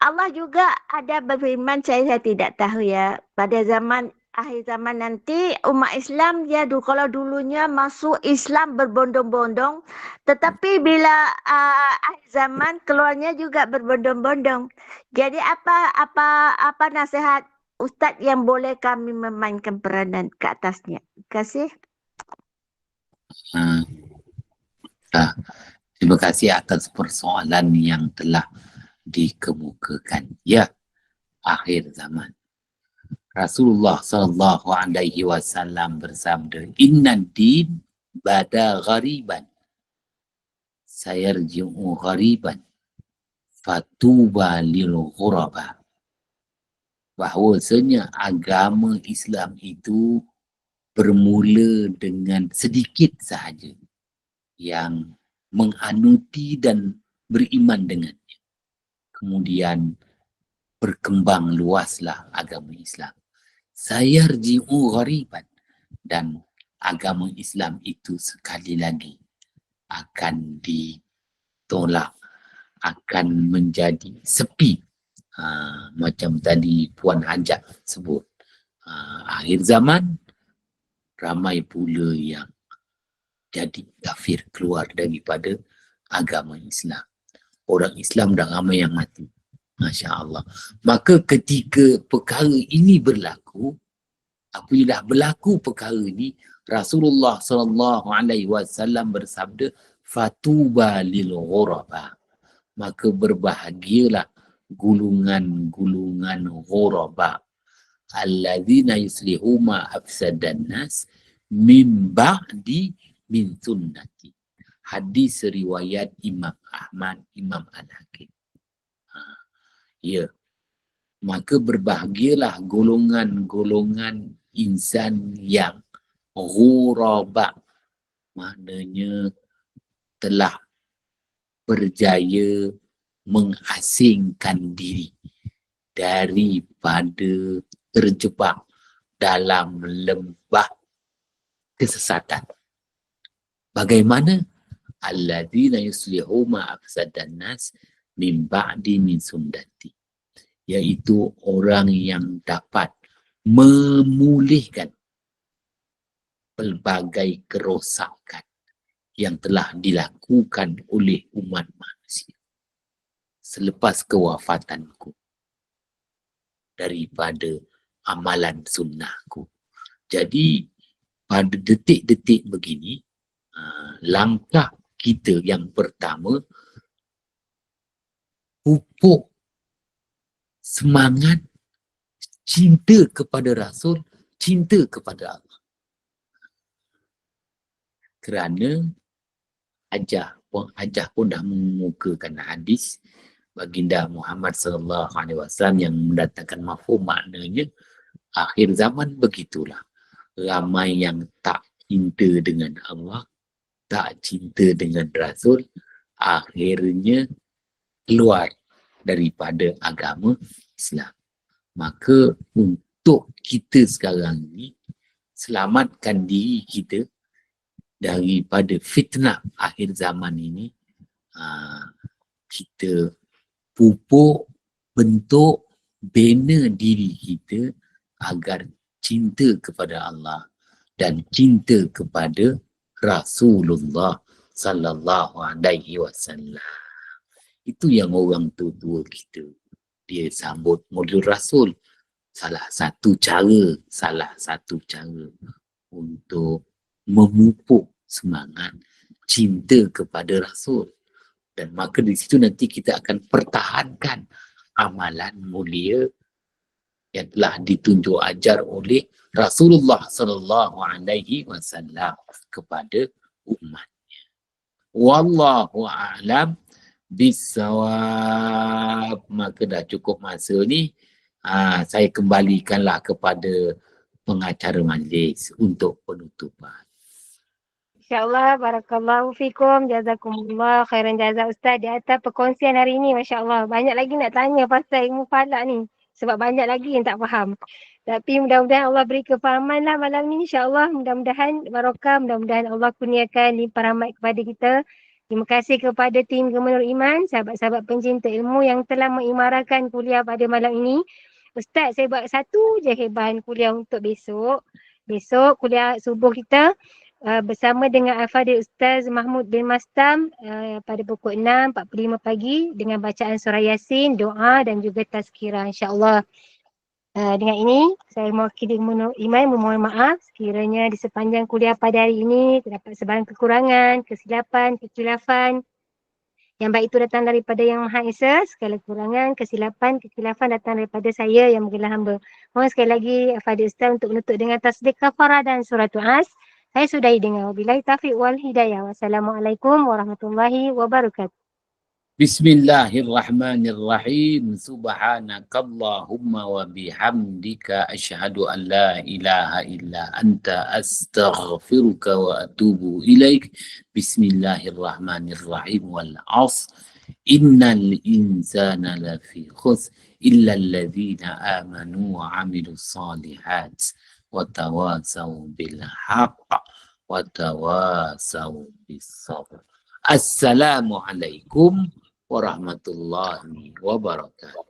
Allah juga ada berfirman, saya tidak tahu ya, pada zaman akhir zaman nanti umat Islam ya kalau dulunya masuk Islam berbondong-bondong, tetapi bila akhir zaman keluarnya juga berbondong-bondong. Jadi apa nasihat Ustaz yang boleh kami memainkan peranan ke atasnya? Terima kasih. Terima kasih atas persoalan yang telah dikemukakan. Ya, akhir zaman. Rasulullah sallallahu alaihi wasallam bersabda, "Inna din bada ghariban, sayarji'u ghariban, fatuba lil ghuraba." Bahwasanya agama Islam itu bermula dengan sedikit sahaja yang menganuti dan beriman dengannya. Kemudian berkembang luaslah agama Islam. Sayarji'u ghariban, dan agama Islam itu sekali lagi akan ditolak, akan menjadi sepi. Macam tadi Puan Hajat sebut, akhir zaman ramai pula yang jadi kafir, keluar daripada agama Islam. Orang Islam dah ramai yang mati. Masya Allah. Maka ketika perkara ini berlaku, apabila berlaku perkara ini, Rasulullah SAW bersabda, "Fatuba lil ghuraba." Maka berbahagialah gulungan-gulungan ghuraba, alladzina yuslihu ma afsadan nas min ba'di min sunnati. Hadis riwayat Imam Ahmad, Imam Al-Hakim. Ya, maka berbahagialah golongan-golongan insan yang ghuraba, maknanya telah berjaya mengasingkan diri daripada terjebak dalam lembah kesesatan. Bagaimana? Alladzina yuslihu ma afsadan nas min ba'di min sunnati, yaitu orang yang dapat memulihkan pelbagai kerosakan yang telah dilakukan oleh umat manusia selepas kewafatanku daripada amalan sunnahku. Jadi pada detik-detik begini, langkah kita yang pertama, pupuk semangat cinta kepada Rasul, cinta kepada Allah. Kerana Hajah pun dah mengemukakan hadis baginda Muhammad SAW yang mendatangkan mafhum, maknanya akhir zaman begitulah. Ramai yang tak cinta dengan Allah, tak cinta dengan Rasul, akhirnya keluar daripada agama Islam. Maka untuk kita sekarang ni, selamatkan diri kita daripada fitnah akhir zaman ini, kita pupuk, bentuk, bina diri kita agar cinta kepada Allah dan cinta kepada Rasulullah sallallahu alaihi wasallam. Itu yang orang tua-tua kita, dia sambut Maulid Rasul. Salah satu cara untuk memupuk semangat cinta kepada Rasul. Dan maka di situ nanti kita akan pertahankan amalan mulia yang telah ditunjuk ajar oleh Rasulullah sallallahu alaihi wasallam kepada umatnya. Wallahu a'lam bisawab. Maka dah cukup masa ni, saya kembalikanlah kepada pengacara majlis untuk penutupan. InsyaAllah, barakallahu fikum, jazakumullah khairan jazak Ustaz di atas perkongsian hari ini. Masya Allah, banyak lagi nak tanya pasal ilmu falak ni. Sebab banyak lagi yang tak faham. Tapi mudah-mudahan Allah beri kefahaman lah malam ni, insyaAllah. Mudah-mudahan barokah, mudah-mudahan Allah kurniakan limpah rahmat kepada kita. Terima kasih kepada tim Gemenur Iman, sahabat-sahabat pencinta ilmu yang telah mengimarahkan kuliah pada malam ini. Ustaz, saya buat satu je hebahan kuliah untuk besok. Besok kuliah subuh kita bersama dengan Al-Fadhil Ustaz Mahmud bin Mastam pada pukul 6.45 pagi dengan bacaan surah Yasin, doa dan juga tazkirah, insya-Allah. Dengan ini saya mewakili Gemenur Iman memohon maaf sekiranya di sepanjang kuliah pada hari ini terdapat sebarang kekurangan, kesilapan, kekhilafan. Yang baik itu datang daripada Yang Maha Esa, segala kekurangan, kekhilafan datang daripada saya yang mungkinlah hamba. Mohon sekali lagi Fadil Ustaz untuk menutup dengan tasbih kafarah dan suratul As. Saya sudahi dengan wabillahi taufiq wal hidayah. Wassalamualaikum warahmatullahi wabarakatuh. Bismillahirrahmanirrahim. Subhanakallahumma wa bihamdika asyhadu an la ilaha illa anta astaghfiruka wa atubu ilaik. Bismillahirrahmanirrahim. Wal 'asr. Innal insana lafi khusr illa alladhina amanu wa 'amilus solihat wa tawasaw bil haqq wa tawasaw bis sabr. Assalamualaikum warahmatullahi wabarakatuh.